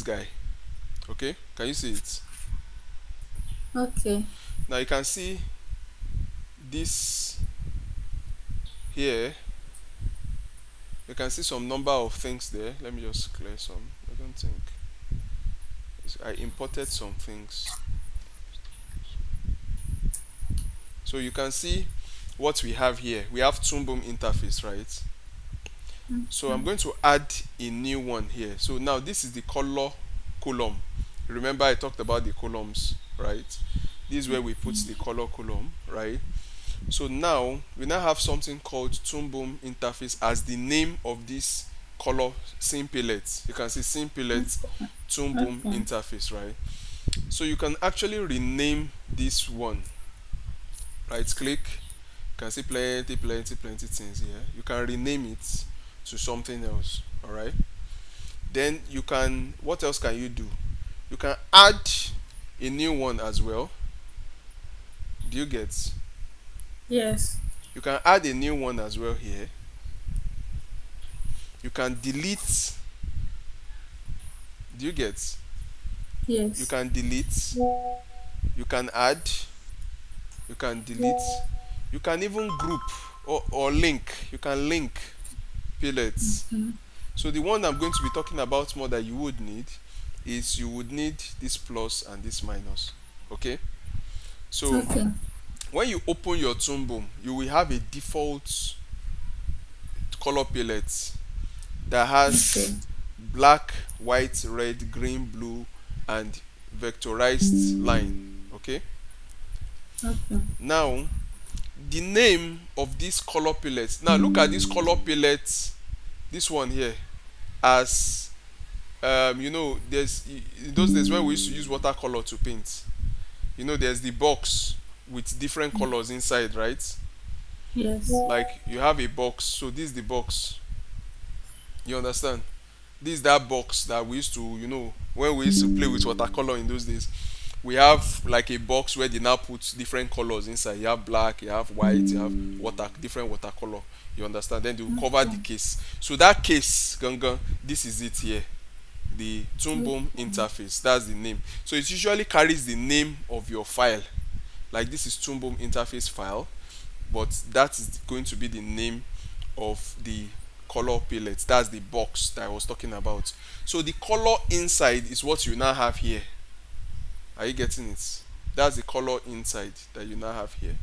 guy. Okay, can you see it? Okay. Now you can see this here. You can see some number of things there. Let me just clear some. I don't think I imported some things. So you can see what we have here. We have Toonboom interface, right? So I'm going to add a new one here. So now this is the color column. Remember I talked about the columns, right? This is where we put the color column, right? So now we now have something called Toonboom interface as the name of this color scene palette. You can see scene palette Toonboom Okay. interface, right? So you can actually rename this one. Right click, you can see plenty things here. You can rename it to something else. All right, then you can, what else can you do? You can add a new one as well. Do you get? Yes. You can add a new one as well here. You can delete. Do you get? You Yes. can delete, you can add, you can delete, you can even group, or link. You can link pellets. So the one I'm going to be talking about more that you would need is, you would need this plus and this minus. Okay, so Okay. when you open your Toonboom, you will have a default color palette that Okay. has black, white, red, green, blue, and vectorized line. Okay, Okay. now the name of this color palette, now look at this color palette, this one here, as there's, in those days when we used to use watercolor to paint, there's the box with different colors inside, right? Yes. Like you have a box, so this is the box. You understand? This is that box that we used to, when we used to play with watercolor in those days. We have like a box where they now put different colors inside. You have black, you have white, you have different watercolor. You understand? Then they will cover the case. So that case, Gangan, this is it here. The Toonboom interface. That's the name. So it usually carries the name of your file. Like this is Toonboom interface file, but that is going to be the name of the color palette. That's the box that I was talking about. So the color inside is what you now have here. Are you getting it? That's the color inside that you now have here.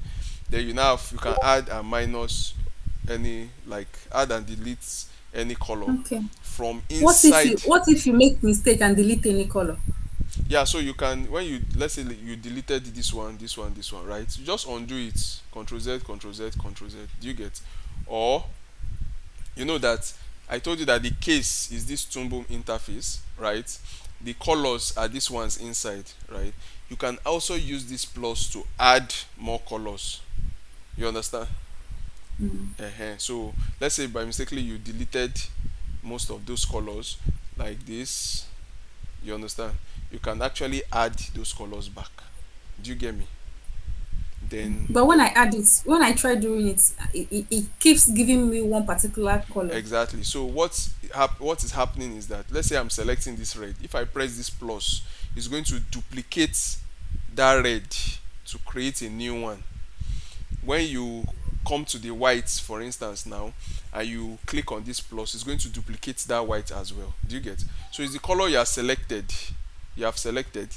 Then you can add and minus any, like add and delete any color Okay. from What if inside. you make mistake and delete any color? Yeah, so you can, when you, let's say you deleted this one, right? You just undo it. Control Z, Control Z, Control Z. Do you get? Or you know that I told you that the case is this Toonboom interface, right? The colors are these ones inside, right? You can also use this plus to add more colors. You understand? So let's say by mistakenly you deleted most of those colors, like this. You understand? You can actually add those colors back. Do you get me? Then But when I add it, when I try doing it, it keeps giving me one particular color. exactly. So what is happening is that, let's say I'm selecting this red. If I press this plus, it's going to duplicate that red to create a new one. When you come to the whites, for instance, now, and you click on this plus, it's going to duplicate that white as well. Do you get? So it's the color you have selected,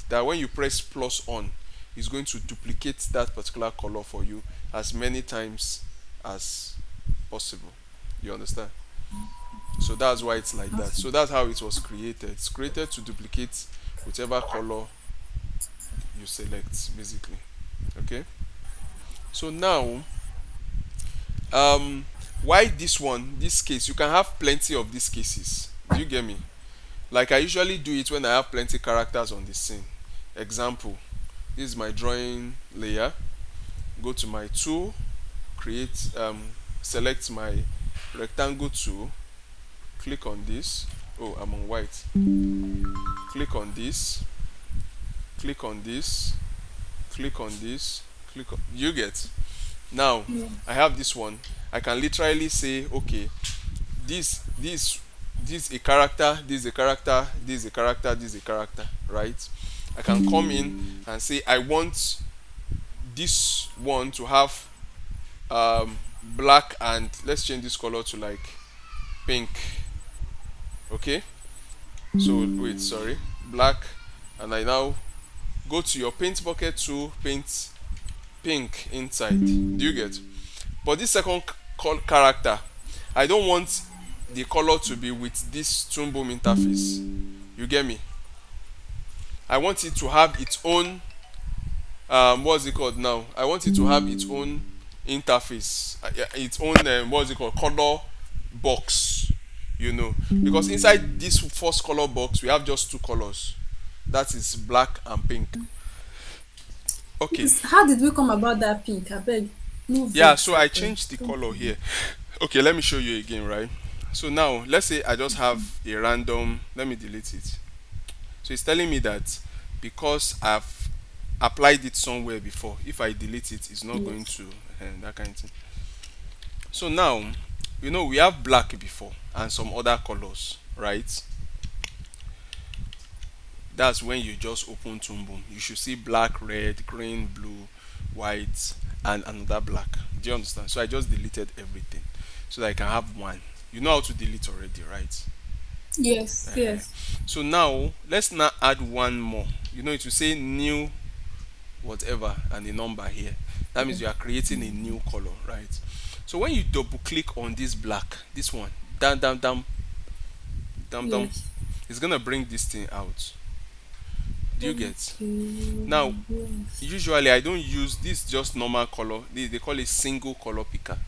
that when you press plus on, it's going to duplicate that particular color for you as many times as possible. You understand? So that's why it's like that. So that's how it was created. It's created to duplicate whichever color you select, basically. Okay, so now, um why this one, this case, you can have plenty of these cases. Do you get me? Like I usually do it when I have plenty characters on the scene. Example, this is my drawing layer. Go to my tool, create, select my rectangle tool, click on this. Oh, I'm on white. Click on this, click on this, click on this, click on, you get? Now Yeah. I have this one. I can literally say, okay, this this a character, this a character, this a character, this a character, right? I can come in and say I want this one to have black, and let's change this color to like pink. Okay, so wait, sorry, black, and I now go to your paint bucket to paint pink inside. Do you get? But this second character, I don't want the color to be with this Toonboom interface. You get me? I want it to have its own what's it called now? I want it to have its own interface, its own what's it called, color box. You know, because inside this first color box we have just two colors. That is black and pink. Okay. How did we come about that pink? I beg, no Yeah, vex, so I I beg. changed the Don't color do here. Okay, let me show you again, right? So now let's say I just have a random, let me delete it. So it's telling me that because I've applied it somewhere before, if I delete it, it's not going yes. to that kind of thing. So now, we have black before and some other colors, right? That's when you just open Toonboom. You should see black, red, green, blue, white, and another black. Do you understand? So I just deleted everything so that I can have one. You know how to delete already, right? Yes, yes. So now let's now add one more. It will say new whatever and a number here. That means you are creating a new color, right? So when you double click on this black, this one, down, down, down, down, down, Yes. it's gonna bring this thing out. Do you get? Okay. Now, Yes. usually I don't use this just normal color. They call it single color picker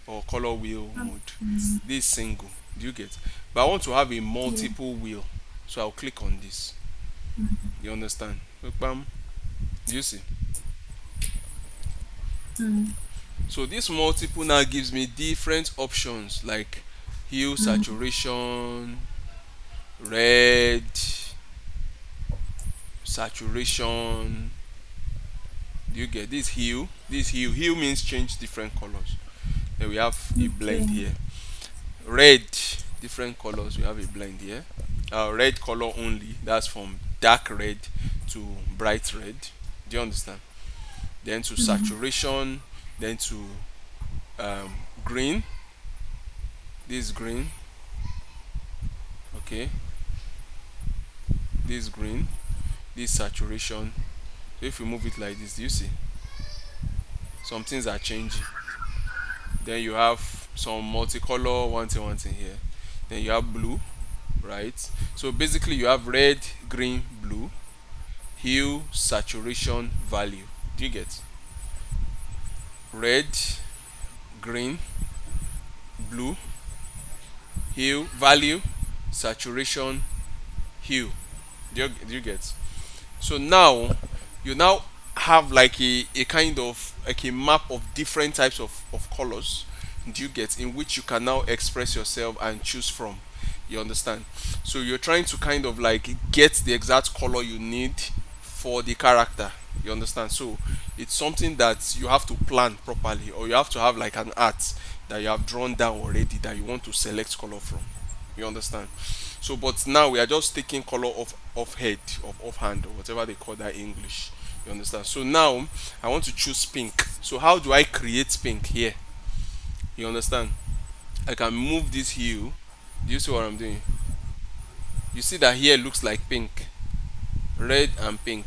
or color wheel mode. This is single. Do you get? But I want to have a Yeah. multiple wheel, so I'll click on this. You understand? Bam. Do you see? So this multiple now gives me different options like hue, saturation, red, saturation. Do you get this hue? This hue means change different colors. Then we have a blend Okay. here. Red, different colors. We have a blend here. Red color only. That's from dark red to bright red. Do you understand? Then to saturation. Then to green. This green. Okay. This green. This saturation. So if we move it like this, do you see? Some things are changing. Then you have some multicolor one thing here. Then you have blue, right? So basically you have red, green, blue, hue, saturation, value. Do you get? Red, green, blue, hue, value, saturation, hue. Do you get? So now you now have like a kind of like a map of different types of colors. Do you get? In which you can now express yourself and choose from. You understand? So you're trying to kind of like get the exact color you need for the character. You understand? So it's something that you have to plan properly, or you have to have like an art that you have drawn down already that you want to select color from. You understand? So but now we are just taking color off head, of offhand, or whatever they call that in English. You understand? So now I want to choose pink. So how do I create pink here? You understand? I can move this hue. Do you see what I'm doing? You see that here looks like pink, red and pink.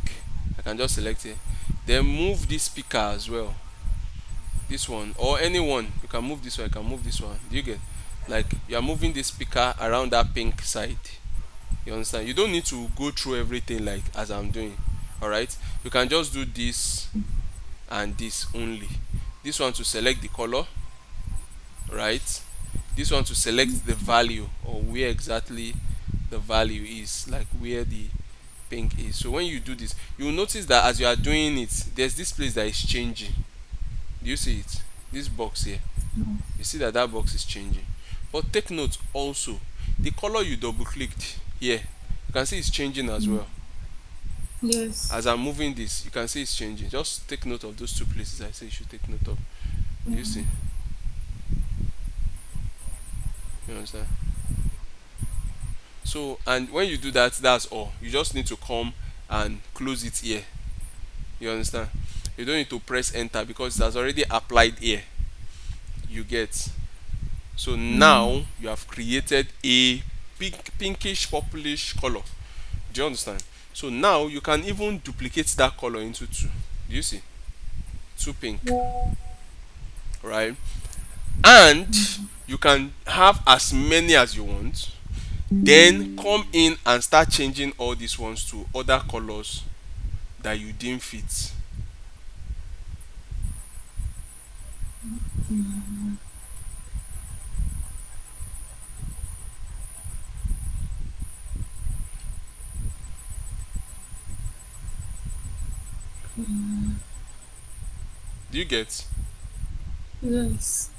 I can just select it. Then move this speaker as well. This one or anyone. You can move this one. I can move this one. Do you get? Like you are moving this speaker around that pink side. You understand? You don't need to go through everything like as I'm doing. Alright? You can just do this and this only. This one to select the color, right? This one to select the value, or where exactly the value is, like where the pink is. So when you do this, you will notice that as you are doing it, there's this place that is changing. Do you see it? This box here. You see that that box is changing. But take note also, the color you double clicked here, you can see it's changing as well. Yes. As I'm moving this, you can see it's changing. Just take note of those two places I say you should take note of. Do you see? You understand? So, and when you do that, that's all. You just need to come and close it here. You understand? You don't need to press enter because it has already applied here. You get. So now you have created a pinkish purplish color. Do you understand? So now you can even duplicate that color into two. Do you see? Two pink, right? And you can have as many as you want. Then come in and start changing all these ones to other colors that you deem fit. Do you get? Yes.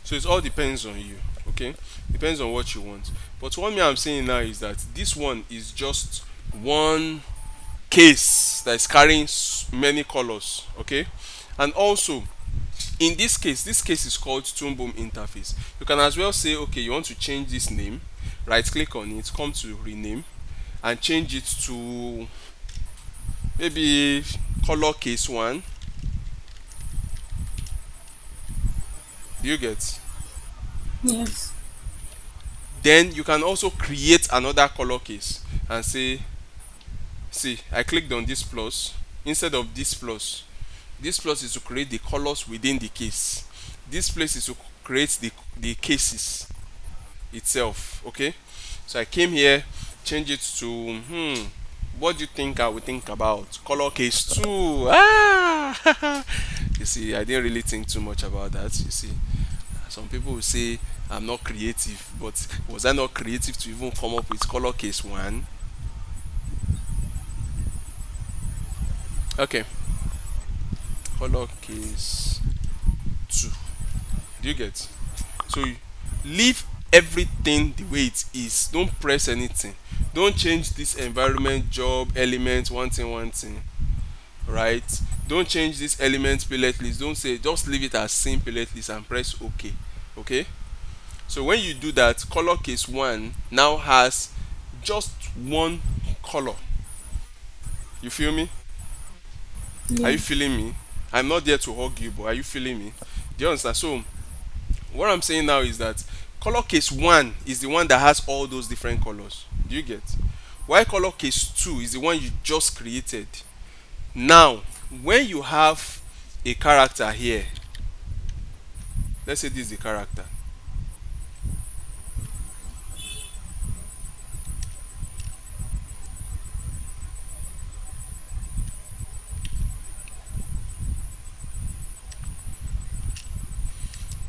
So it all depends on you, okay? Depends on what you want. But what me I'm saying now is that this one is just one case that is carrying many colors, okay? And also, in this case is called Toonboom interface. You can as well say, okay, you want to change this name, right click on it, come to rename, and change it to maybe color case one. Do you get? Yes. Then you can also create another color case and say, see, I clicked on this plus. Instead of this plus is to create the colors within the case. This place is to create the cases itself, okay? So I came here, change it to what do you think I would think about color case 2? You see, I didn't really think too much about that. You see, some people will say I'm not creative, but was I not creative to even come up with color case 1? Okay, color case 2. Do you get? So you leave everything the way it is. Don't press anything. Don't change this environment job element one thing, right? Don't change this element pellet list. Don't say, just leave it as same pellet list and press OK. Okay? So when you do that, color case 1 now has just one color. You feel me? Are you Yes. feeling me? I'm not there to hug you, but are you feeling me? Do you understand? So what I'm saying now is that color case 1 is the one that has all those different colors. Do you get? While color case 2 is the one you just created. Now, when you have a character here, let's say this is the character.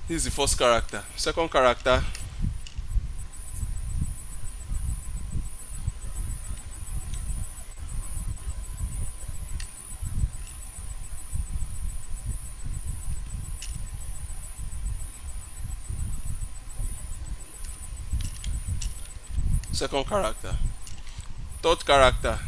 This is the first character. Second character, second character. Third character,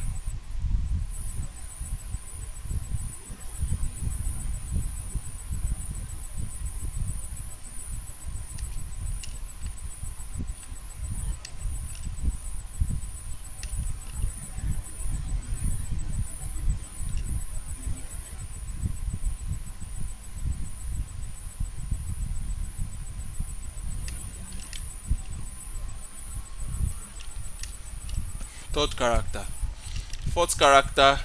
third character. Fourth character,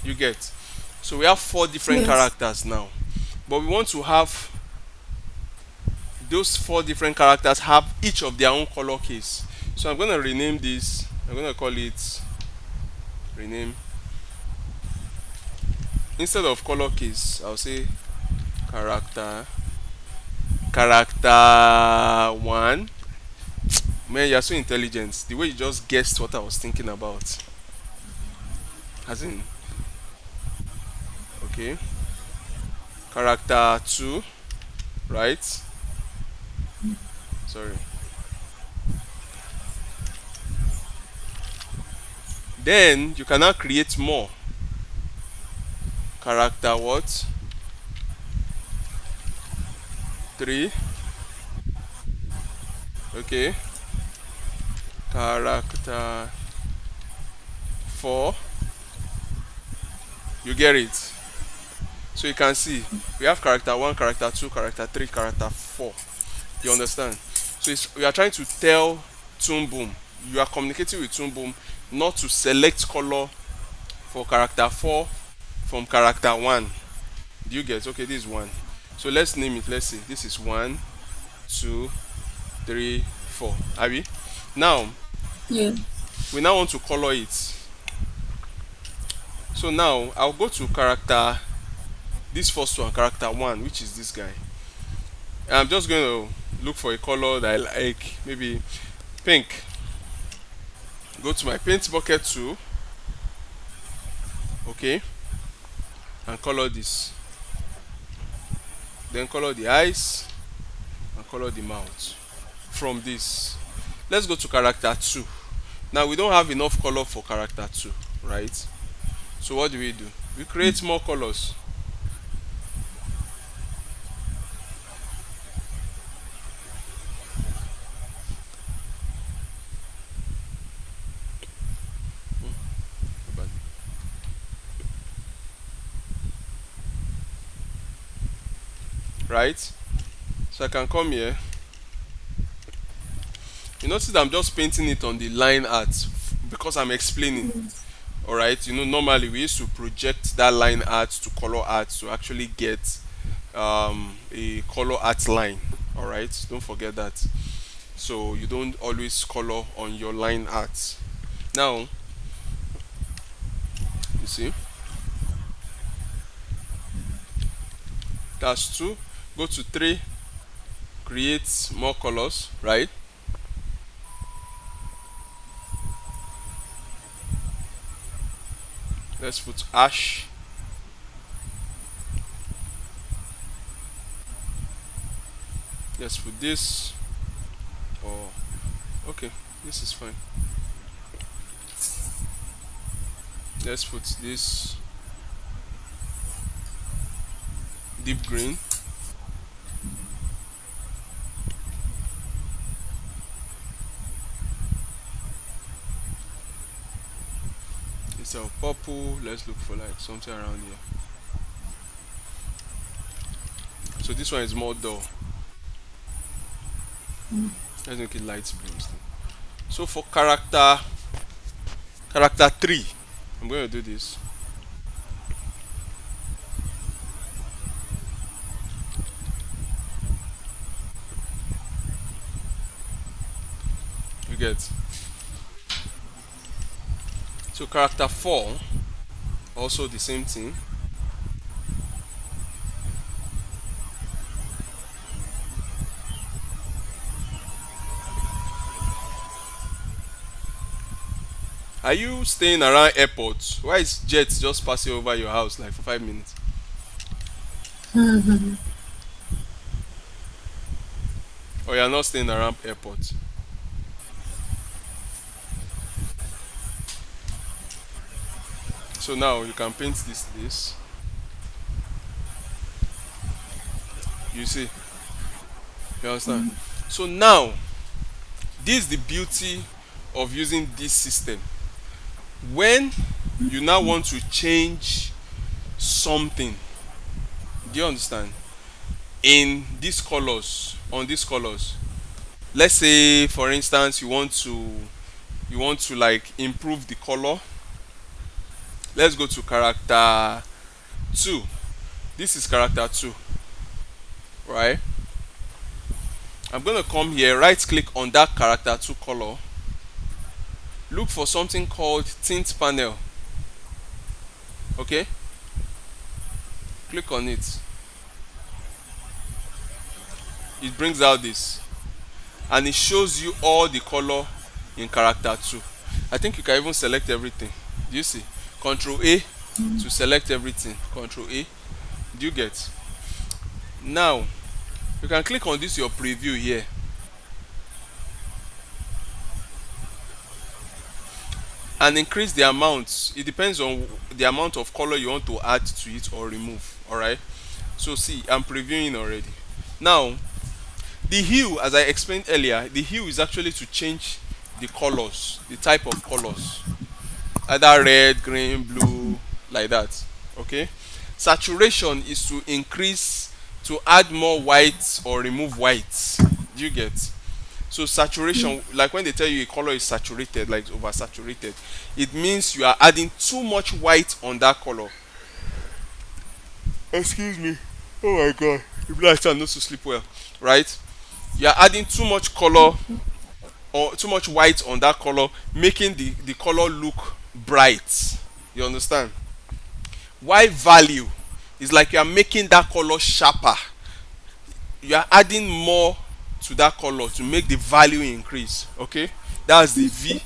you get. So we have four different Yes. characters now. But we want to have those four different characters have each of their own color case. So I'm gonna rename this. I'm gonna call it rename. Instead of color case, I'll say character one, Man, you're so intelligent. The way you just guessed what I was thinking about. As in, okay. Character 2, right? Sorry. Then you can now create more. Character what? 3. Okay. Character 4. You get it? So you can see we have character 1, character 2, character 3, character 4. You understand? So we are trying to tell Toonboom, you are communicating with Toonboom not to select color for character 4 from character 1. Do you get? Okay, this is 1. So let's name it. Let's say this is 1, 2, 3, 4. Abi? Now, Yeah. we now want to color it. So now, I'll go to character, this first one, character 1, which is this guy. And I'm just going to look for a color that I like, maybe pink. Go to my paint bucket tool, okay, and color this. Then color the eyes and color the mouth from this. Let's go to character 2. Now we don't have enough color for character 2, right? So what do? We create more colors. Right? So I can come here. You notice that I'm just painting it on the line art because I'm explaining. Alright, normally we used to project that line art to color art to actually get a color art line. Alright, don't forget that. So you don't always color on your line art. Now, you see, that's 2. Go to 3, create more colors, right? Let's put ash. Let's put this. Oh, okay, this is fine. Let's put this deep green. Instead of purple, let's look for like something around here. So this one is more dull. Let's make it light blue instead. So for character 3, I'm going to do this. You get? So character 4, also the same thing. Are you staying around airport? Why is jets just passing over your house like for 5 minutes? Or you're not staying around airport? So now you can paint this. You see? You understand? So now, this is the beauty of using this system. When you now want to change something, do you understand? In these colors, on these colors, let's say for instance you want to like improve the color. Let's go to character 2. This is character 2, right? I'm gonna come here, right click on that character 2 color, look for something called tint panel. Okay, click on it. It brings out this. and it shows you all the color in character 2. I think you can even select everything. Do you see? Control A to select everything. Control A. Do you get? Now you can click on this your preview here and increase the amount. It depends on the amount of color you want to add to it or remove. Alright. So see, I'm previewing already. Now the hue, as I explained earlier, the hue is actually to change the colors, the type of colors, either red, green, blue, like that. Okay. Saturation is to increase, to add more white or remove white. Do you get? So saturation, like when they tell you a color is saturated, like oversaturated, it means you are adding too much white on that color. Excuse me. Oh my god. If I start not to sleep well, right? You are adding too much color or too much white on that color, making the color look bright. You understand? Why value is like you are making that color sharper. You are adding more to that color to make the value increase. Okay, that's the V.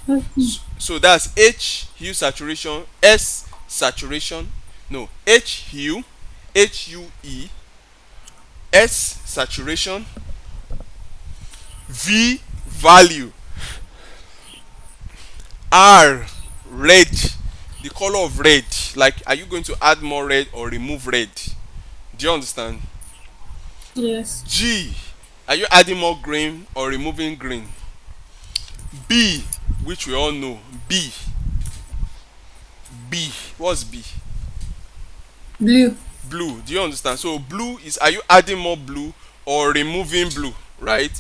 So that's H hue saturation, S saturation, no, H hue, HUE, S saturation, V value, R red, the color of red. Like, are you going to add more red or remove red? Do you understand? Yes. G, are you adding more green or removing green? B, which we all know, B. B, what's B? Blue. Blue. Do you understand? So blue is, are you adding more blue or removing blue, right?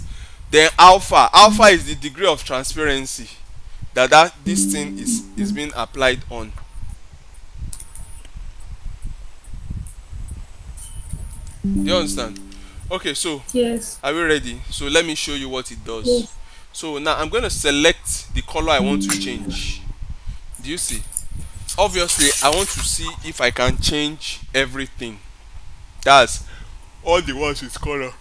Then alpha, alpha is the degree of transparency that this thing is being applied on. Do you understand? Okay, so Yes. are we ready? So let me show you what it does. Yes. So now I'm going to select the color I want to change. Do you see? Obviously I want to see if I can change everything. That's all the ones with color.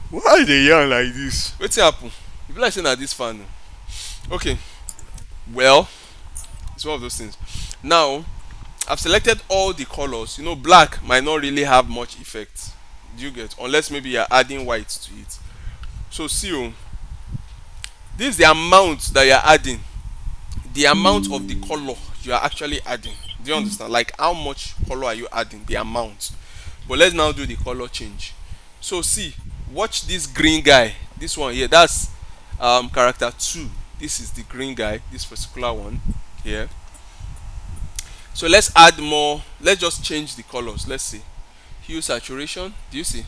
Why they yarn like this? Wetin happen? You be like saying na this fan o. Okay, well, it's one of those things. Now I've selected all the colors. You know, black might not really have much effect. Do you get? Unless maybe you're adding white to it. So see o, this is the amount that you're adding, the amount of the color you are actually adding. Do you understand? Like, how much color are you adding, the amount. But let's now do the color change. So see, watch this green guy, this one here, that's character 2. This is the green guy, this particular one here. So let's add more, let's just change the colors. Let's see, hue saturation. Do you see?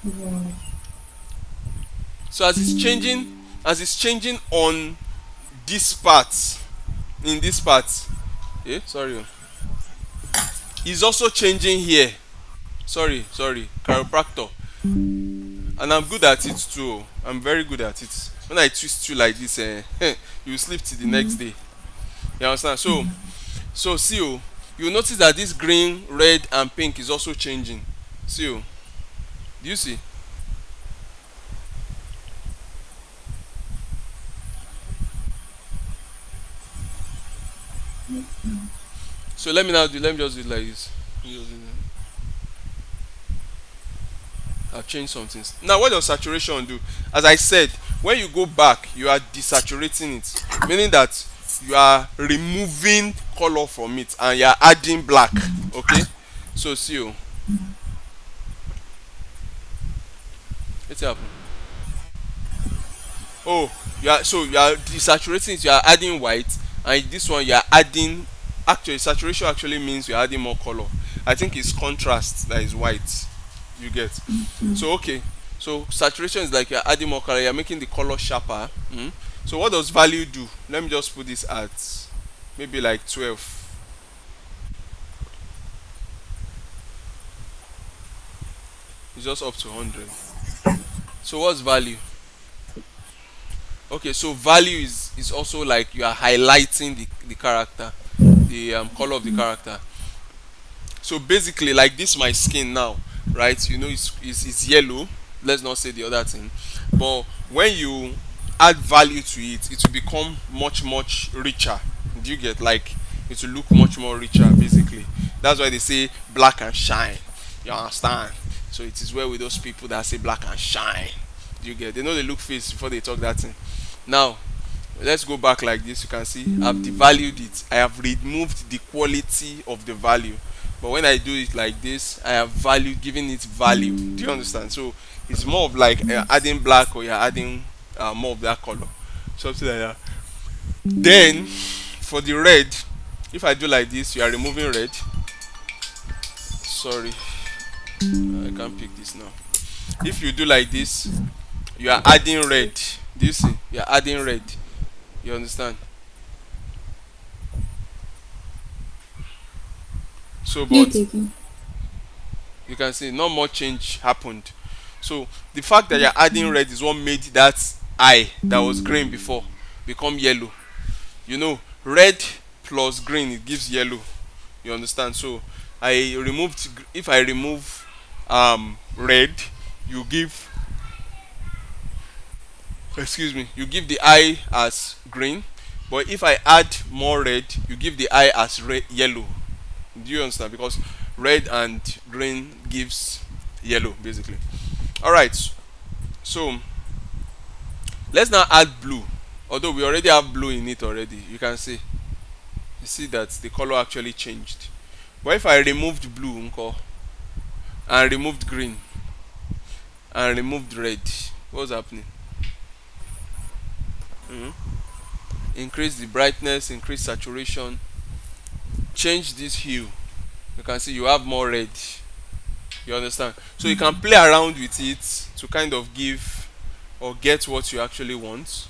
Wow. So as it's changing on this part, in this part, sorry o, it's also changing here. Sorry, chiropractor. And I'm good at it too. I'm very good at it. When I twist you like this, you sleep till the next day. You understand? So see o, you notice that this green, red and pink is also changing. See o, do you see? So let me just do it like this. Let me just do it. I've changed some things. Now what does saturation do? As I said, when you go back, you are desaturating it, meaning that you are removing color from it and you are adding black. Okay? So see o, wetin happen? Oh, you are desaturating it, you are adding white, and this one you are adding, actually saturation actually means you are adding more color. I think it's contrast that is white. You get? So okay, so saturation is like you're adding more color, you're making the color sharper. So what does value do? Let me just put this at maybe like 12. It's just up to 100. So what's value? Okay, so value is also like you are highlighting the character, the the color of the character. So basically, like this my skin now, right? You know, it's yellow. Let's not say the other thing. But when you add value to it, it will become much richer. Do you get, like, it will look much more richer basically. That's why they say black and shine. You understand? So it is well with those people that say black and shine. Do you get? They know they look face before they talk that thing. Now let's go back like this. You can see I've devalued it. I have removed the quality of the value. But when I do it like this, I have value, giving it value. Do you understand? So it's more of like adding black, or you're adding more of that color, something like that. Then for the red, if I do like this, you are removing red. Sorry, I can't pick this now. If you do like this, you are adding red. Do you see? You are adding red. You understand? So, Yeah, but taking. you can see not much change happened. So the fact that you're adding red is what made that eye that was green before become yellow. You know, red plus green, it gives yellow. You understand? So I removed, if I remove red, you give, excuse me, you give the eye as green. But if I add more red, you give the eye as red, yellow. Do you understand? Because red and green gives yellow basically. All right, so let's now add blue. Although we already have blue in it already, you can see, you see that the color actually changed. But if I removed blue nko, and removed green and removed red, what's happening? Increase the brightness, increase saturation, change this hue. You can see you have more red. You understand? So you can play around with it to kind of give or get what you actually want.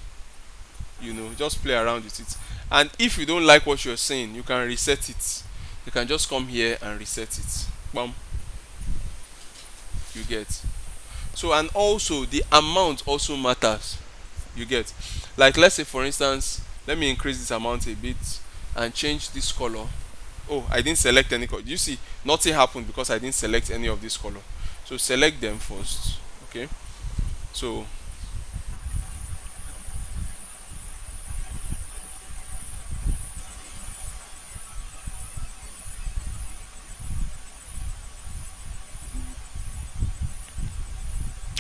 You know, just play around with it. And if you don't like what you're saying, you can reset it. You can just come here and reset it. Bam. You get. So, and also the amount also matters. You get. Like, let's say for instance, let me increase this amount a bit and change this color. Oh, I didn't select any color. You see, nothing happened because I didn't select any of this color. So select them first. Okay. So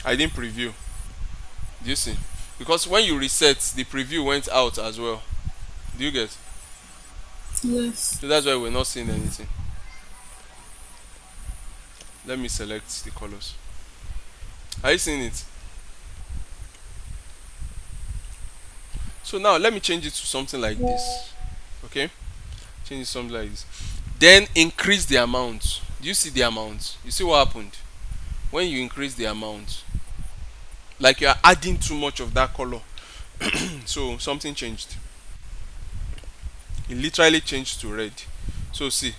I didn't preview. Do you see? Because when you reset, the preview went out as well. Do you get? Yes. So that's why we're not seeing anything. Let me select the colors. Are you seeing it? So now let me change it to something like this. Okay? Change it to something like this. Then increase the amount. Do you see the amount? You see what happened? When you increase the amount, like you are adding too much of that color. So something changed. It literally changed to red. So see,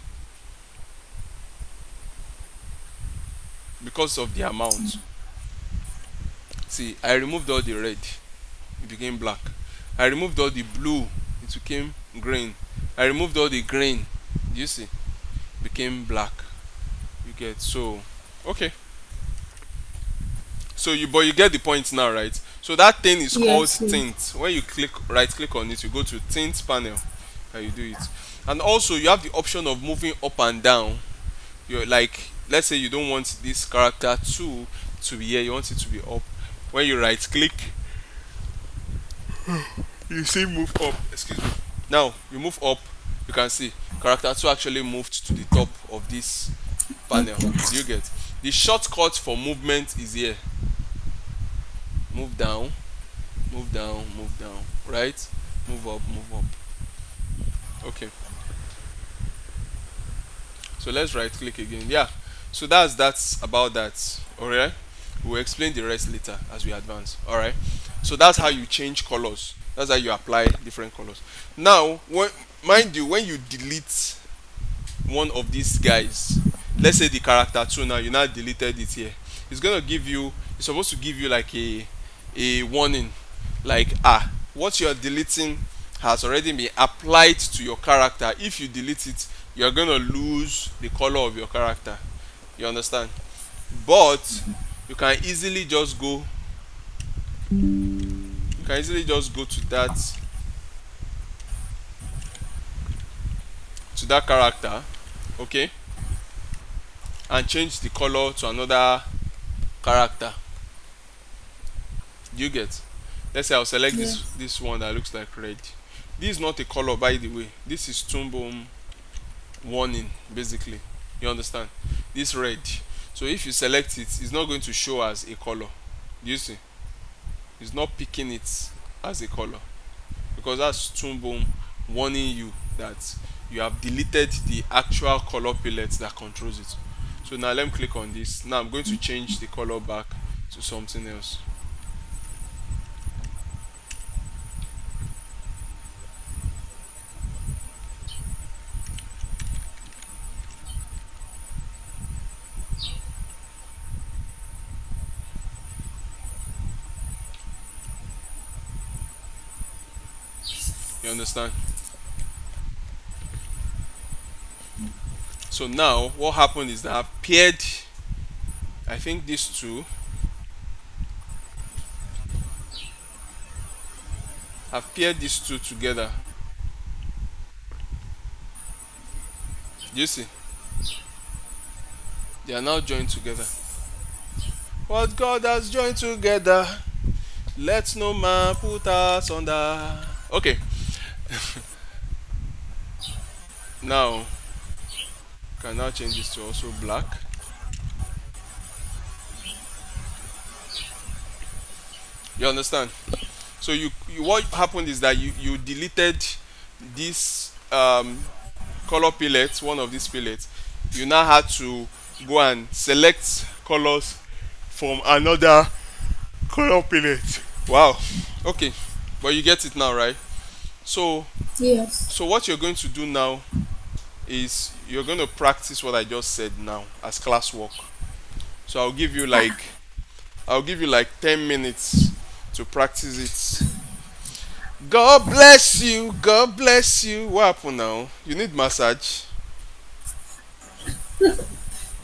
because of the amount. See, I removed all the red, it became black. I removed all the blue, it became green. I removed all the green, do you see? Became black. You get? So okay. So you, but you get the point now, right? So that thing is called Yes. Yes. tint. When you click, right click on it, you go to tint panel and you do it. And also you have the option of moving up and down. You're like, let's say you don't want this character to be here, you want it to be up. When you right click, you see move up, excuse me. Now you move up, you can see character 2 actually moved to the top of this panel. Okay. Do you get? The shortcut for movement is here. Move down, move down, move down, right? Move up, move up. Okay, so let's right click again. Yeah, so that's about that. All right, we'll explain the rest later as we advance. All right, so that's how you change colors, that's how you apply different colors. Now when, mind you, when you delete one of these guys, let's say the character 2, now you now deleted it here, it's gonna give you, it's supposed to give you like a warning, like, ah, what you're deleting has already been applied to your character. If you delete it, you're going to lose the color of your character. You understand? But you can easily just go to that character, okay, and change the color to another character. Do you get? Let's say I'll select this Yes. this one that looks like red. This is not a color, by the way. This is Toonboom warning, basically. You understand? This red. So if you select it, it's not going to show as a color. Do you see? It's not picking it as a color, because that's Toonboom warning you that you have deleted the actual color palette that controls it. So now let me click on this. Now I'm going to change the color back to something else. You understand? So now what happened is that I've paired, I think these two, I've paired these two together. Do you see? They are now joined together. What God has joined together, let no man put us under. Okay, now can now change this to also black. You understand? So you what happened is that you deleted this color palette, one of these palettes. You now had to go and select colors from another color palette. Wow. Okay, but you get it now, right? So Yes. so what you're going to do now is you're going to practice what I just said now as classwork. So I'll give you like 10 minutes to practice it. God bless you. God bless you. What happened now? You need massage.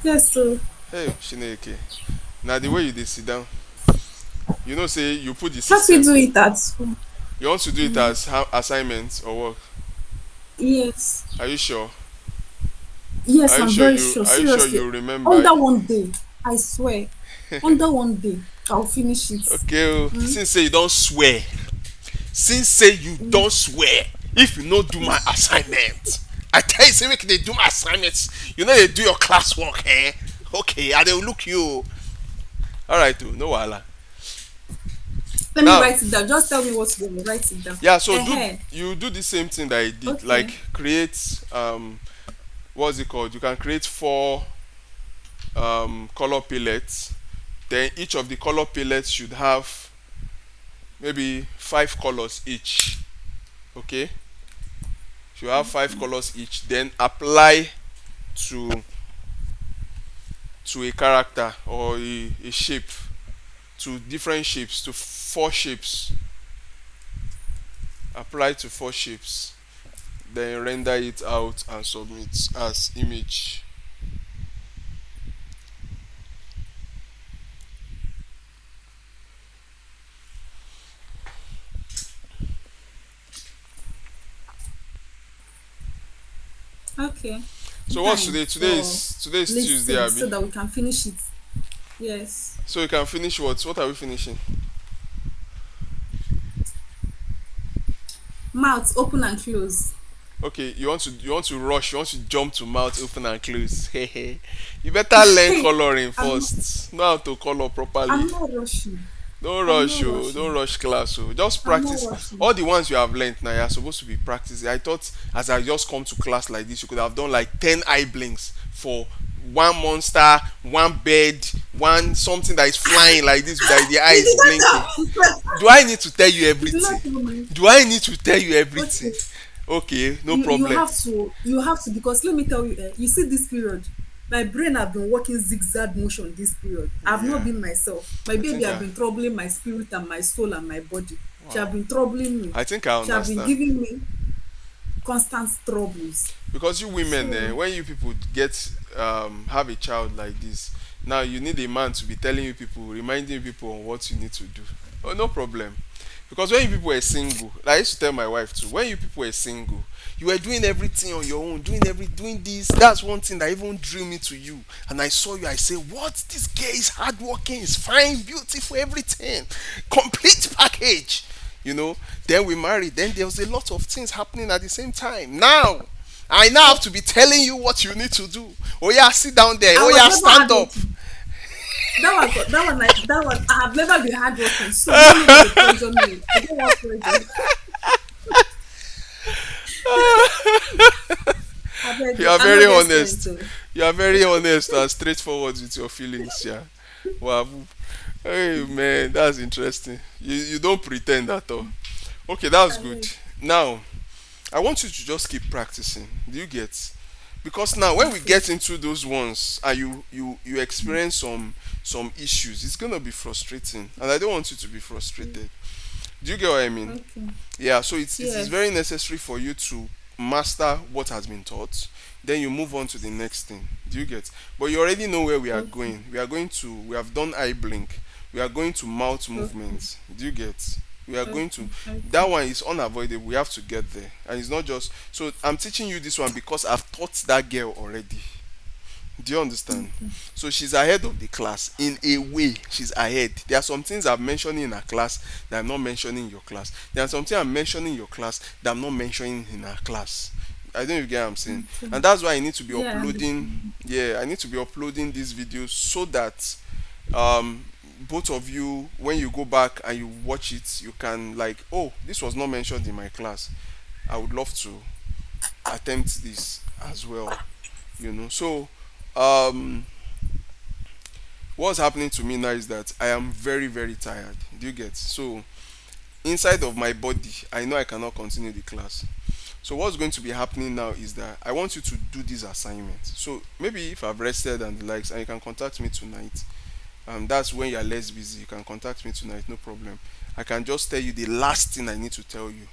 Yes. So Hey, Shineke. Now the way you dey sit down, you know say you put the can't we system. do it at home? You want to do it as assignment or what? Yes. Are you sure? Yes, I'm very sure. Are you sure Seriously. you remember? Under one day, I swear. Under one day, I'll finish it. Okay, oh, since say you don't swear. Since say you don't swear. If you no do my assignment, I tell you say make they do my assignments. You know they do your classwork, eh? Okay, and they will look you. Alright, oh, no wahala. Let me Now, write it down. Just tell me what to do. Write it down. yeah, so Eh. you do the same thing that I did. Like Okay. create what's it called? You can create four color palettes. Then each of the color palettes should have maybe five colors each. Okay? Should have five colors each. Then apply to a character or a shape, to different shapes, to four shapes. Apply to four shapes. Then render it out and submit as image. Okay. So what's Time today? for Today is Tuesday, listen Abby. so that we can finish it. Yes. So you can finish what? What are we finishing? Mouth open and close. Okay, you want to rush, you want to jump to mouth open and close. You better learn coloring I'm not, first. Know how to color properly. I'm not rushing. Don't I'm rush, not oh, don't rushing. rush class, oh. Just I'm not practice. rushing. All the ones you have learned now, you're supposed to be practicing. I thought as I just come to class like this, you could have done like 10 eye blinks for one monster, one bird, one something that is flying like this with the You eyes did not blinking. tell me. Do I need to tell you You did everything? not tell me. Do I need to tell you everything? Okay. Okay, no You problem. have to, because let me tell you, you see this period, my brain have been working zigzag motion this period. I've not Yeah, been myself. My I baby think have been troubling my spirit and my soul and my body. She have been troubling me. I think I She have been understand. giving me constant troubles. Because you women, So when you people get have a child like this, now you need a man to be telling you people, reminding you people on what you need to do. Oh, no problem. Because when you people were single, like I used to tell my wife too, when you people were single, you were doing everything on your own, doing this. That's one thing that even drew me to you. And I saw you, I say, what? This girl is hardworking, is fine, beautiful, everything, complete package. Then we married. Then there was a lot of things happening at the same time. Now, I now have to be telling you what you need to do. Oh yeah, sit down there. I Oh was yeah, never stand up. hardworking. That one I have never been hardworking. So you don't know what to pressure me. I don't want pressure. I beg You you. are I no very get strength honest. to. You are very honest and straightforward with your feelings, yeah. Wow. Hey man, that's interesting. You don't pretend at all. Okay, that's I good. beg. Now, I want you to just keep practicing. Do you get? Because now when we Okay. get into those ones and you experience some issues, it's gonna be frustrating. And I don't want you to be frustrated. Do you get what I mean? Okay. Yeah, so it is very Yes. necessary for you to master what has been taught. Then you move on to the next thing. Do you get? But you already know where we are Okay. going. We have done eye blink. We are going to mouth Okay. movements. Do you get? We are going Okay. to, that Okay. one is unavoidable. We have to get there. And it's not just, so I'm teaching you this one because I've taught that girl already. Do you understand? Okay. So she's ahead of the class. In a way, she's ahead. There are some things I'm mentioning in her class that I'm not mentioning in your class. There are some things I'm mentioning in your class that I'm not mentioning in her class. I don't know if you get what I'm saying. Okay. And that's why I need to be Yeah, I uploading. understand. Yeah, I need to be uploading these videos so that um both of you, when you go back and you watch it, you can like, oh, this was not mentioned in my class. I would love to attempt this as well. So um what's happening to me now is that I am very, very tired. Do you get? So inside of my body, I know I cannot continue the class. So what's going to be happening now is that I want you to do this assignment. So maybe if I've rested and the likes, and you can contact me tonight. That's when you're less busy. You can contact me tonight, no problem. I can just tell you the last thing I need to tell you.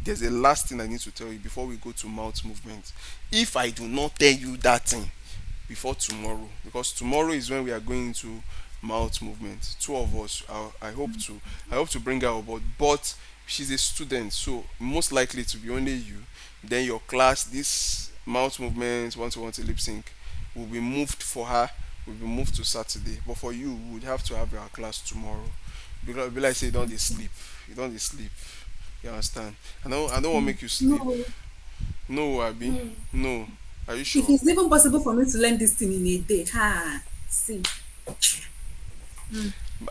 There's a last thing I need to tell you before we go to mouth movement. If I do not tell you that thing before tomorrow, because tomorrow is when we are going to mouth movement. Two of us. I hope to bring her aboard, but she's a student, so most likely to be only you. Then your class, this mouth movement, want to lip sync, will be moved for her. Will be moved to Saturday, but for you, we would have to have our class tomorrow. Because be like say you don't dey sleep, you don't dey sleep. You understand? I don't want to make you sleep. No, No, Abi. no. No. Are you If sure? it's even possible for me to learn this thing in a day, ha, see.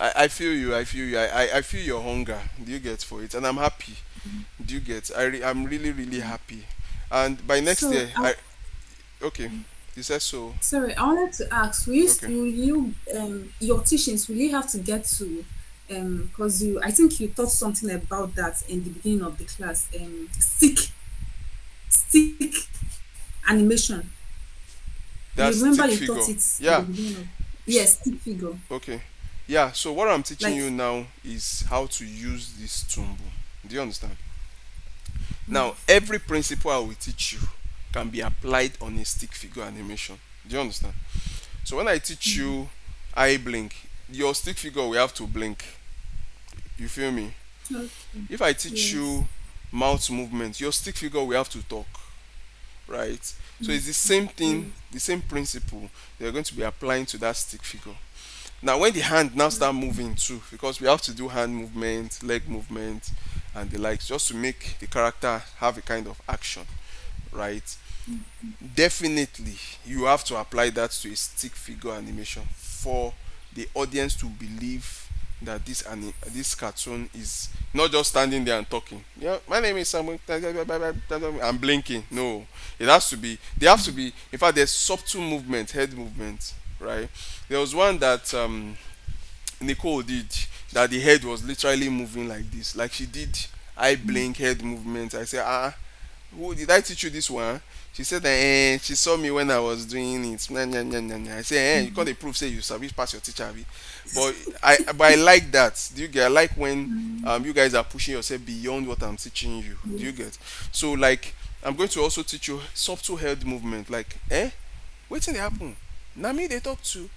I feel you. I feel you. I feel your hunger. Do you get for it? And I'm happy. Do you get? I'm really, really happy. And by next So, year, okay. You said so. sorry, I wanted to ask, Okay. will you, your teachings, will you have to get to, because I think you taught something about that in the beginning of the class, stick animation. You That's remember stick you taught figure. it in the Yeah. beginning of, yes, stick figure. Okay. Yeah. So what I'm teaching Like, you now is how to use this Toonboom. Do you understand? Now, every principle I will teach you can be applied on a stick figure animation. Do you understand? So when I teach you eye blink, your stick figure will have to blink. You feel me? okay, If I teach yes, you mouth movement, your stick figure will have to talk, right? So it's the same thing, yes, the same principle they're going to be applying to that stick figure. Now, when the hand now start moving too, because we have to do hand movement, leg movement, and the likes, just to make the character have a kind of action, right? Definitely, you have to apply that to a stick figure animation for the audience to believe that this cartoon is not just standing there and talking. Yeah, my name is Samuel. I'm blinking. No, it has to be. They have to be. In fact, there's subtle movement, head movement, right? There was one that Nicole did, that the head was literally moving like this, like she did eye blink head movement. I said, who did I teach you this one? She said she saw me when I was doing it. Nah, nah, nah, nah, nah. I said, you can't prove say you sabi pass your teacher, abi. But I like that. Do you get? I like when you guys are pushing yourself beyond what I'm teaching you. Do you get? So like I'm going to also teach you subtle head movement. Like wetin dey happen? Na me dey talk to.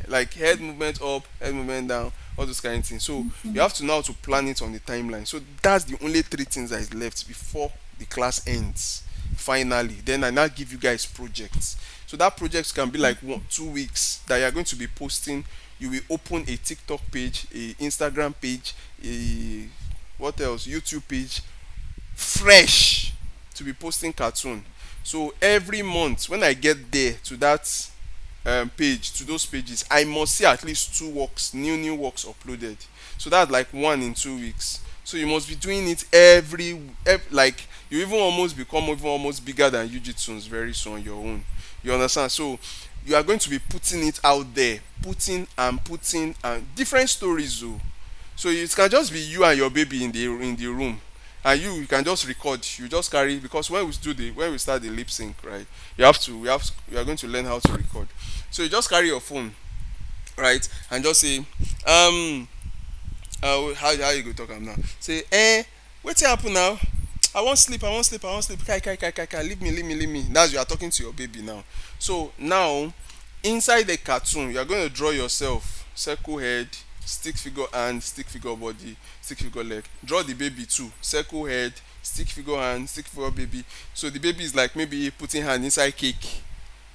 Like head movement up, head movement down, all those kind of things. So you have to know how to plan it on the timeline. So that's the only three things that is left before the class ends. Finally, then I now give you guys projects. So that project can be like 2 weeks that you are going to be posting. You will open a TikTok page, a Instagram page, a what else? YouTube page, fresh to be posting cartoon. So every month when I get there to that page, to those pages, I must see at least two works, new works uploaded. So that's like 1 in 2 weeks. So you must be doing it like you even almost become even almost bigger than Tunes very soon on your own. You understand? So you are going to be putting it out there, putting and different stories though. So it can just be you and your baby in the room, and you can just record. You just carry because when we start the lip sync, right? We are going to learn how to record. So you just carry your phone, right, and just say how you go talk am now? Say wetin happen now? I wan sleep. Kai, leave me. That's you are talking to your baby now. So now inside the cartoon you are going to draw yourself circle head, stick figure hand, stick figure body, stick figure leg. Draw the baby too, circle head, stick figure hand, stick figure baby. So the baby is like maybe putting hand inside cake,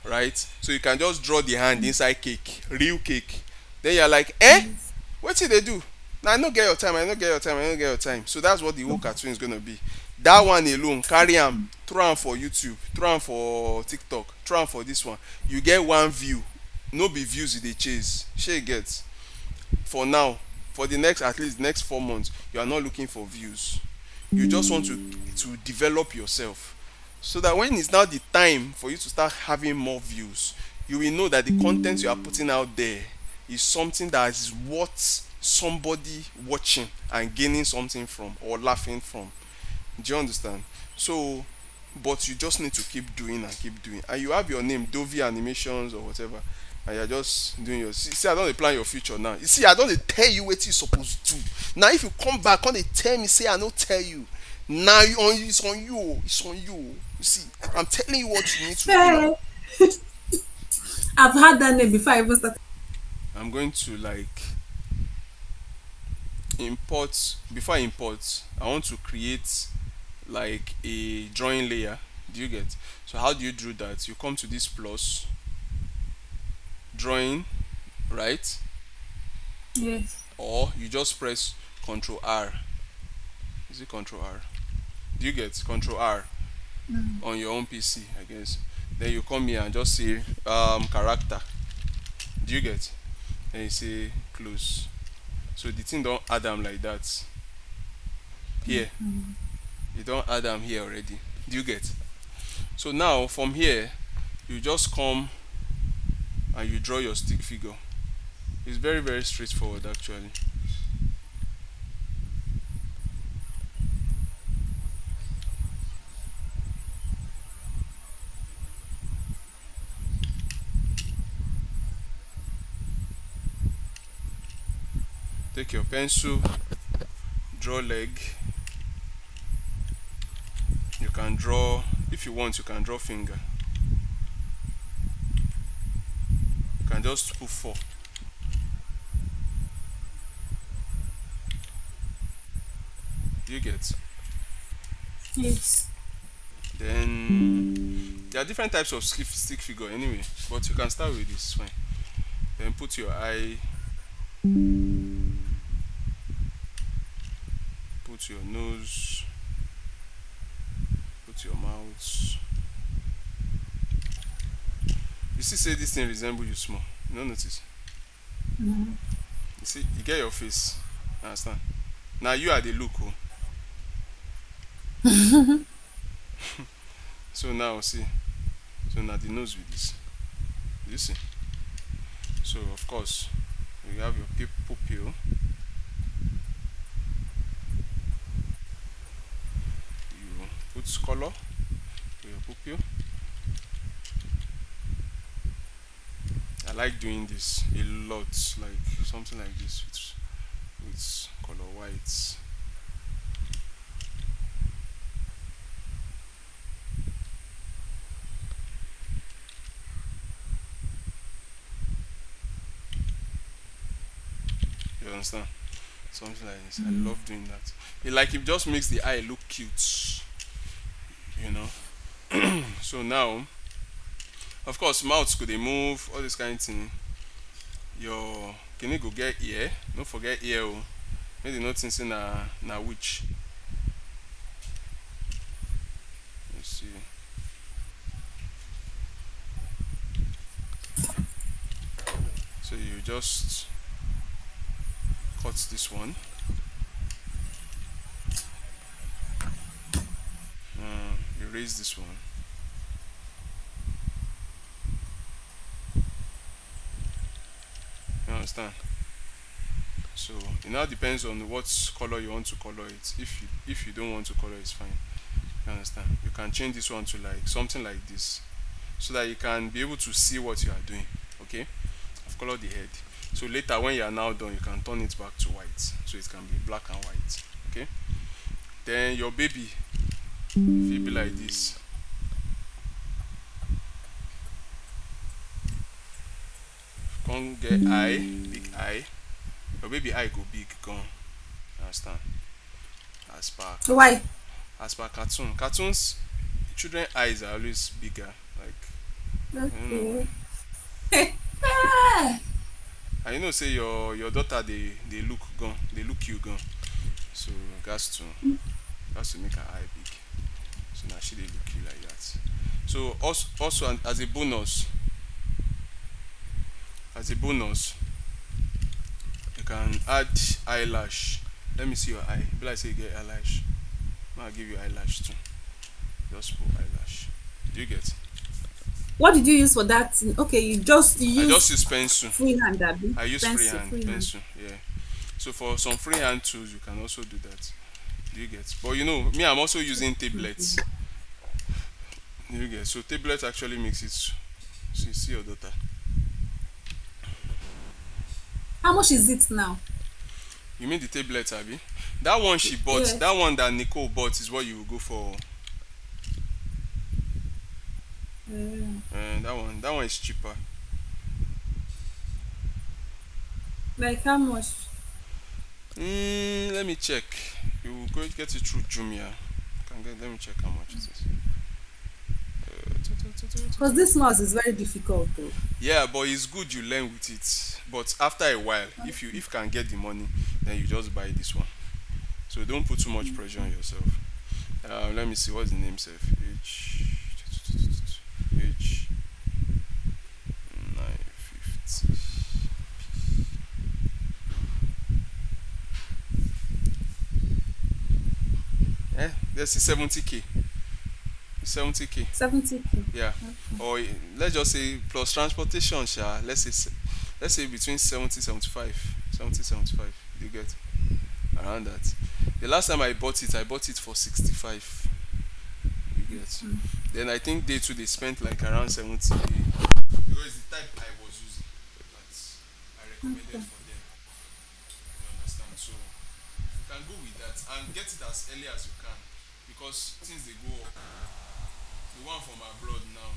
right? So you can just draw the hand inside cake, real cake. Then you're like Yes. wetin dey do? Na I no get your time, I no get your time, I no get your time. So that's what the whole cartoon is gonna be. That one alone, carry am, throw am for YouTube, throw am for TikTok, throw am for this one. You get one view. No be views you dey chase. Shey you get? For now, for the next at least next 4 months, you are not looking for views. You just want to develop yourself, so that when it's now the time for you to start having more views, you will know that the content you are putting out there is something that is worth somebody watching and gaining something from or laughing from. Do you understand? So but you just need to keep doing, and you have your name Dovi Animations or whatever, and you're just doing your see I don't dey plan your future now. You see I don't dey tell you what you supposed to do. Now if you come back come dey tell me say I no tell you, now it's on you it's on you. You see I'm telling you what you need to do. Fair. I've had that name before I even started. I'm going to like import. Before I import, I want to create like a drawing layer. Do you get? So how do you do that? You come to this plus drawing, right? Yes. Or you just press Control R. Is it Control R? Do you get Control R on your own PC? I guess. Then you come here and just say character. Do you get? Then you say close. So the thing don't add them like that. Here, you don't add them here already. Do you get? So now from here, you just come and you draw your stick figure. It's very straightforward actually. Take your pencil, draw leg. You can draw, if you want, you can draw finger. You can just put four. Do you get? Yes. Then there are different types of stick figure anyway, but you can start with this. Fine. Then put your eye, put your nose, put your mouth. You see, say this thing resemble you small. You don't notice. You see, you get your face. Understand? Now you are the look. Oh. So now see. So now the nose with this. You see. So of course you have your pupil. You put color. for your pupil. I like doing this a lot, like something like this with color whites. You understand? Something like this. I love doing that. It just makes the eye look cute, you know. So now, of course, mouths could they move, all this kind of thing. Your can you go get ear? Don't forget ear. Oh. Maybe not think na witch. Let's see. So you just cut this one. You raise this one. You understand? So it now depends on what color you want to color it. If you don't want to color, it's fine. You understand? You can change this one to like something like this, so that you can be able to see what you are doing. Okay? I've colored the head. So later when you are now done, you can turn it back to white, so it can be black and white. Okay? Then your baby, if it be like this, come get eye, big eye. Your baby eye go big, gone. Understand? As per Why? as per cartoons, children eyes are always bigger. Like I don't know why. Okay. Ah, And you know say your daughter they look gone, they look you gone. So gas to make her eye big. So now she they look you like that. So also as a bonus, you can add eyelash. Let me see your eye. Be like say you get eyelash. I'll give you eyelash too. Just put eyelash. Do you get? what did you use for that thing? Okay, you I just use use pencil. freehand, Abby. I use Pencil, freehand freehand. pencil. Yeah. So for some freehand tools, you can also do that. Do you get? But you know, me, I'm also using tablets. Do you get? So tablet actually makes it. So you see your daughter. How much is it now? You mean the tablet, Abby? That one she bought. That Yes. one that Nicole bought is what you will go for. And that one is cheaper. Like how much? Let me check. You will go get it through Jumia. Let me check how much it is. Because this mouse is very difficult though. Yeah, but it's good you learn with it. But after a while, if you can get the money, then you just buy this one. So don't put too much pressure on yourself. Let me see what's the name, self. H 950. There's 70K. 70K. 70K. Yeah. Or let's just say plus transportation, sha. Let's say between 70 75. 70 75. You get around that. The last time I bought it for 65. You get. Then I think they too they spent like around 70 because it's the type I was using that I recommended for them. You understand? So you can go with that and get it as early as you can because things they go up. The one from abroad now,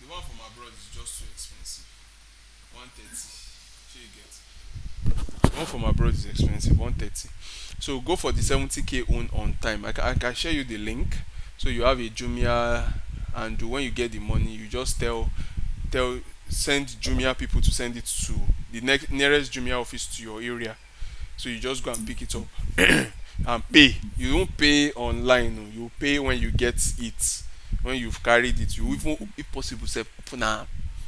the one from abroad is just too expensive. 130. Sure you get. The one from abroad is expensive. 130. So go for the 70K own on time. I can share you the link. So you have a Jumia, and when you get the money, you just tell send Jumia people to send it to the nearest Jumia office to your area. So you just go and pick it up and pay. You don't pay online. No. You pay when you get it. When you've carried it, you even, if possible, say open am.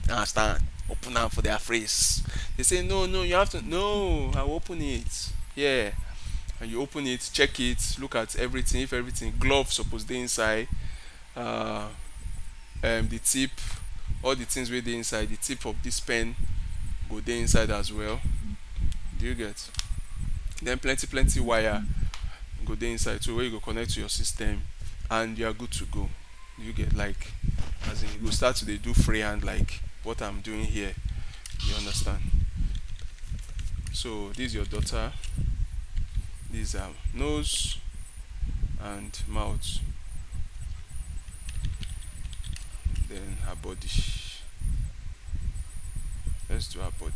Understand? Open am for their face. They say no, no, you have to. No, I will open it. Yeah, and you open it, check it, look at everything. If everything, gloves supposed to inside. Uh, the tip, all the things wey dey inside. The tip of this pen go dey inside as well. Do you get? Then plenty wire go dey inside too wey you go connect to your system and you are good to go. You get like, as in you go start to dey do freehand like what I'm doing here. You understand? So this is your daughter. This nose and mouth. Then her body. Let's do her body.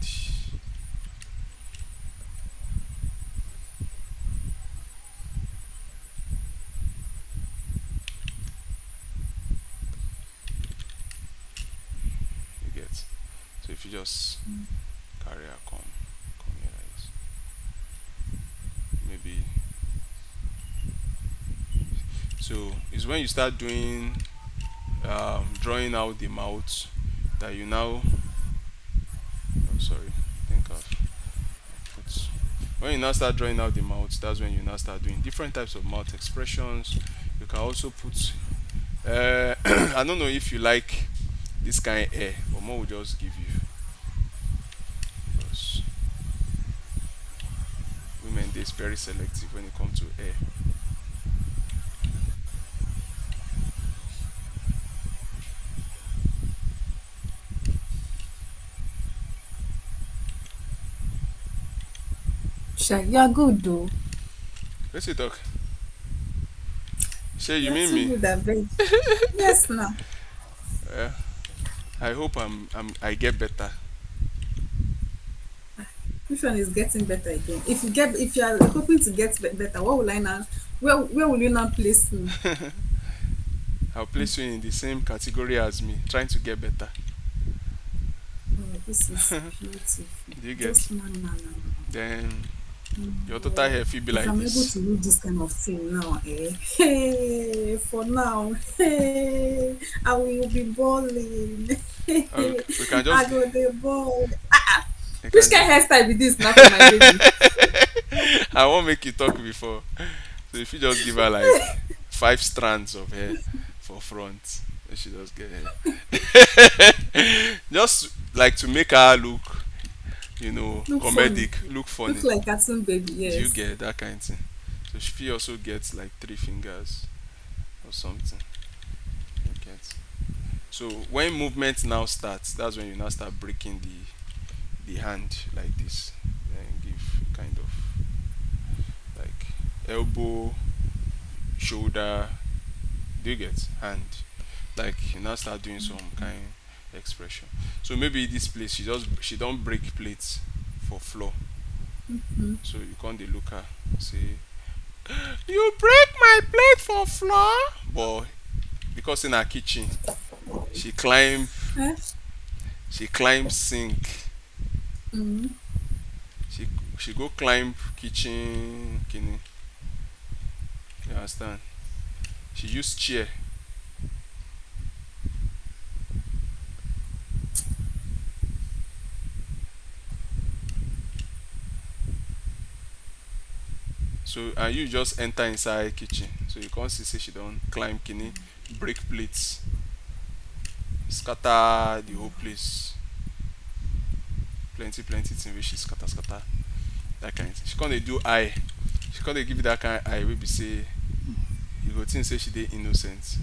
You get. So if you just carry her, come here like this. Maybe. So it's when you start doing drawing out the mouth that you now. Oh, sorry. I think I've put. When you now start drawing out the mouth, that's when you now start doing different types of mouth expressions. You can also put. I don't know if you like this kind of air, but more will just give you. Because women, they're very selective when it comes to air. Sha, you are good though. Let's talk. Say you You're mean too me? good at bed. Yes, now. Yeah. I hope I get better. Which one is getting better again? If you are hoping to get better, what will I now? Where will you now place me? I'll place you in the same category as me, trying to get better. Oh, this is beautiful. Do you get? Just no. Then your total Oh, hair will be if like I'm able this. to do this kind of thing now, hey, for now, hey, I will be balling. We can I just go the ball. we Which can kind just of hairstyle be this now for my baby? I won't make you talk before. So if you just give her like 5 strands of hair for front, then she just get hair. Just like to make her look, Look funny. comedic, look Look funny. like cartoon baby, Do you yes. get that kind of thing? So she also gets like 3 fingers or something. You get. So when movement now starts, that's when you now start breaking the hand like this. And give kind of like elbow, shoulder. Do you get hand? Like you now start doing some kind expression. So maybe this place she don't break plates for floor. So you can't dey look her say you break my plate for floor. But because in her kitchen she climb Eh? she climb sink. Mm. She she go climb kitchen kini. You understand? She use chair. So and you just enter inside kitchen. So you can't see say she don't climb kini, break plates, scatter the whole place. Plenty thing wey she scatter. That kind of thing. She can't dey do eye. She can't dey give you that kind of eye wey be say you go think say she dey innocent.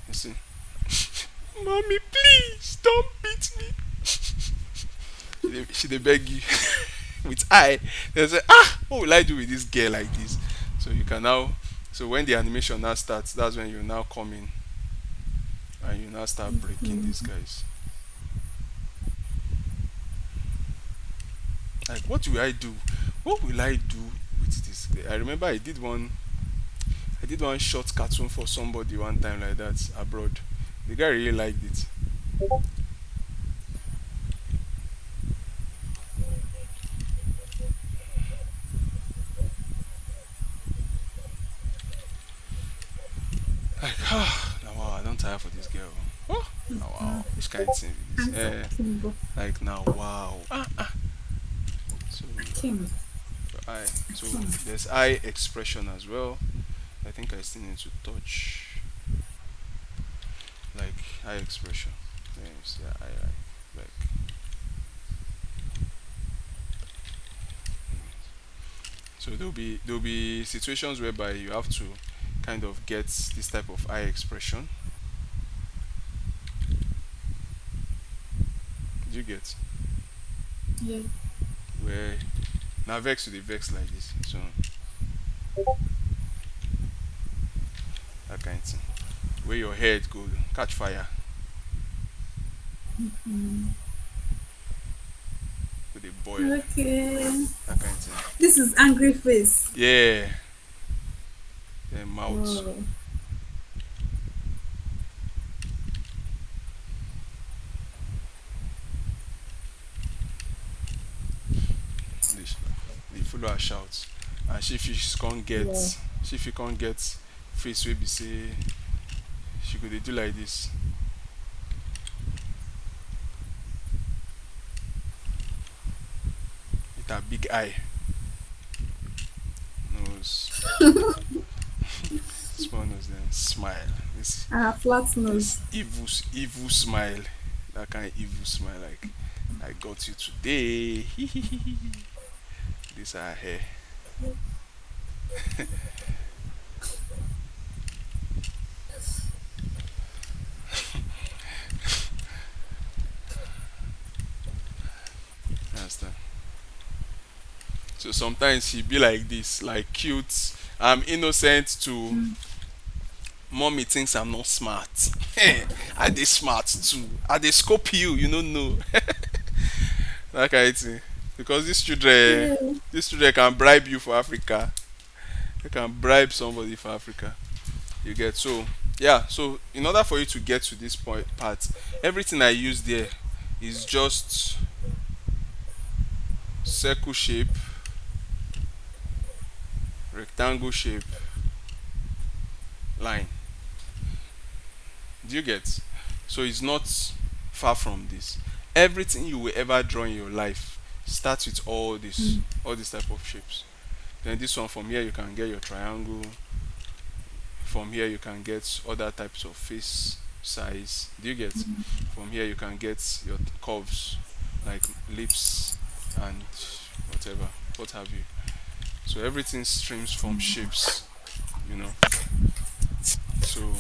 You see? Mommy, please don't beat me. She dey beg you with eye. They say, what will I do with this girl like this? So you can now. So when the animation now starts, that's when you now come in and you now start breaking these guys. Like, what will I do? What will I do with this? I remember I did one short cartoon for somebody one time like that abroad. The guy really liked it. Like, now wow, I don't tire for this girl. Oh, now wow, which kind of thing is this? Handsome Kimbo. Like now wow. So Kim. eye. So Kim. there's eye expression as well. I think I still need to touch like eye expression. Let me see eye. Like so there'll be situations whereby you have to kind of get this type of eye expression. Do you get Yeah. where now vex to the vex like this? So that kind of thing. Where your head go catch fire, go the boil, Okay. that kind of thing. This is angry face. Yeah, then mouth. Whoa. The follower shout, and she can't Wow. get she can't get face wey be say she go dey do like this with her big eye, nose, small nose, then smile. Flat This nose. evil smile, that kind of evil smile, like I got you today. This her hair. You understand? So sometimes she be like this, like cute. I'm innocent to mommy thinks I'm not smart. I dey smart too. I dey scope you, you don't know. That kind of thing. Because Yeah. these children can bribe you for Africa. They can bribe somebody for Africa. You get so yeah. So in order for you to get to this point part, everything I use there is just circle shape, rectangle shape, line. Do you get? So it's not far from this. Everything you will ever draw in your life starts with all these type of shapes. Then this one from here you can get your triangle. From here you can get other types of face size. Do you get? From here you can get your curves like lips and whatever, what have you. So everything streams from shapes, you know. So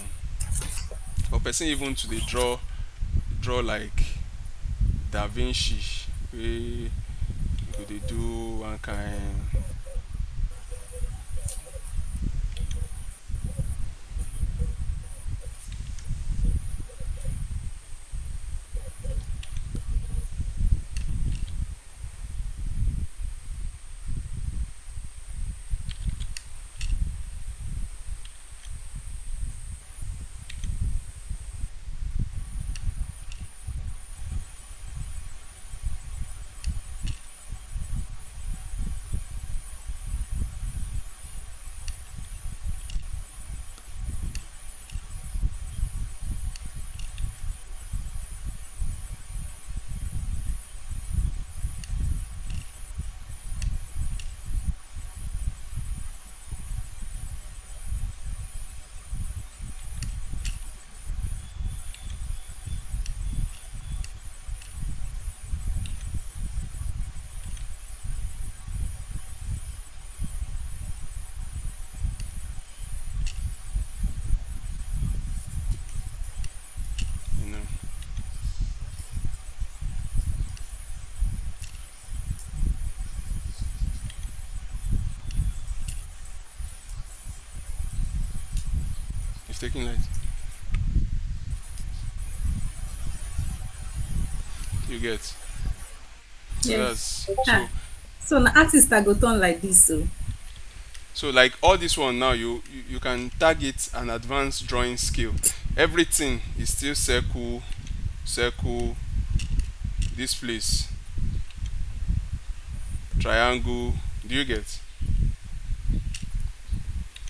for person even to dey draw like Da Vinci wey you go dey do one kind, you know. It's taking light. You get. So Yes. that's Ah. So an artist I go turn like this, so so like all this one now you can target an advanced drawing skill. Everything is still circle, circle, this place, triangle. Do you get?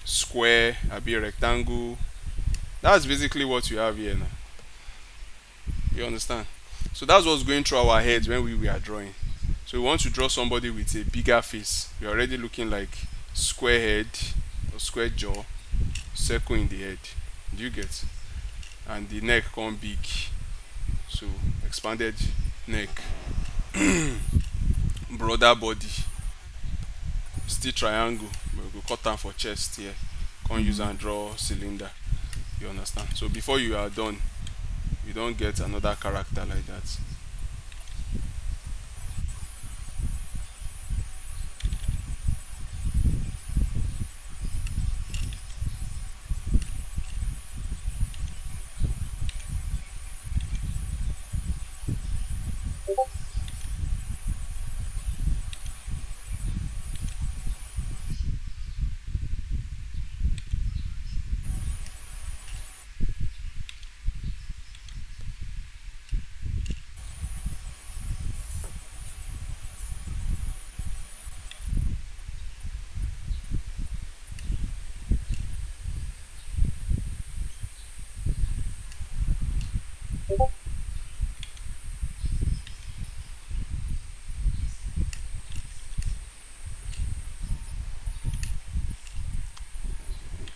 Square, a be rectangle. That's basically what you have here now. You understand? So that's what's going through our heads when we are drawing. So we want to draw somebody with a bigger face. You're already looking like square head or square jaw. circle in the head. Do you get? And the neck come big. So expanded neck, broader body, still triangle. We go cut am for chest here. Come use and draw cylinder. You understand? So before you are done, you don't get another character like that.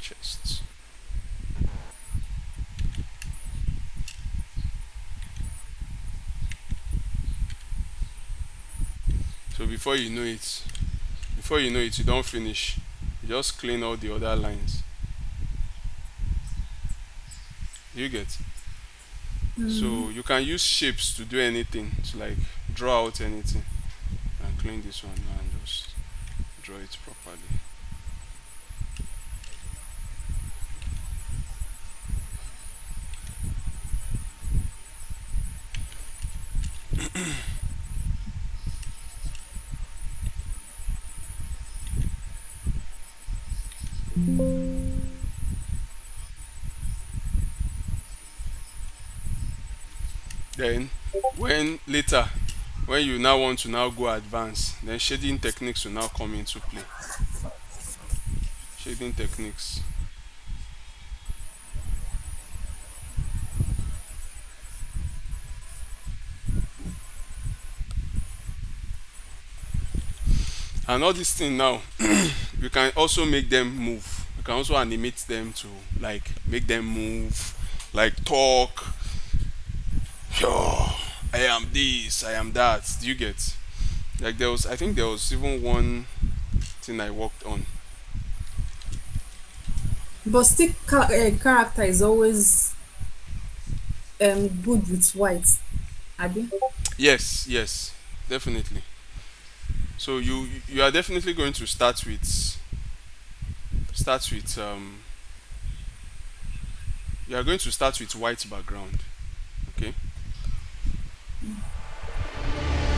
Chest. So before you know it, you don't finish. You just clean all the other lines. You get? So you can use shapes to do anything, to like draw out anything. And clean this one now and just draw it properly. Then when later, when you now want to now go advance, then shading techniques will now come into play. Shading techniques. And all this thing now, you can also make them move. You can also animate them to like make them move, like talk. Oh, I am this, I am that. Do you get? Like there was, I think there was even one thing I worked on. But still, character is always good with white. Abi? Yes, yes, definitely. So you are definitely going to start with you are going to start with white background. Okay.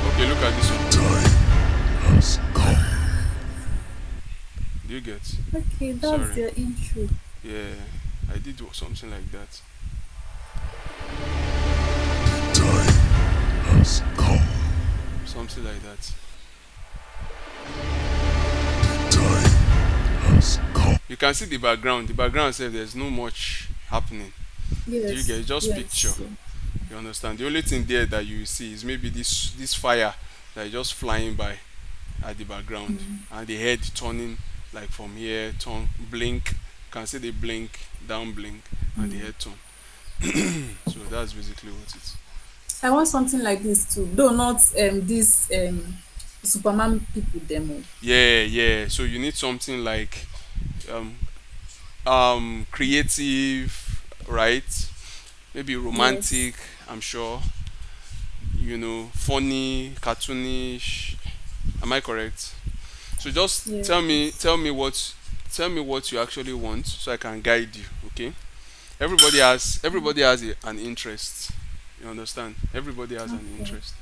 Okay, look at this one. Do you get? Okay, that's Sorry. their intro. Yeah, I did something like that. Something like that. You can see the background. The background says there's no much happening. Do you get? Yes, It's just picture. yes. You understand? The only thing there that you see is maybe this fire that is just flying by at the background, and the head turning like from here, turn blink. You can see the blink, down blink, and the head turn. So that's basically what it is. I want something like this too. Though not this Superman people demo. Yeah, yeah. So you need something like um creative, right? Maybe Yes, romantic. I'm sure. Funny, cartoonish. Am I correct? So just tell me, yes. tell me what you actually want, so I can guide you. Okay. Everybody has an interest. You understand? Everybody has an Okay. interest.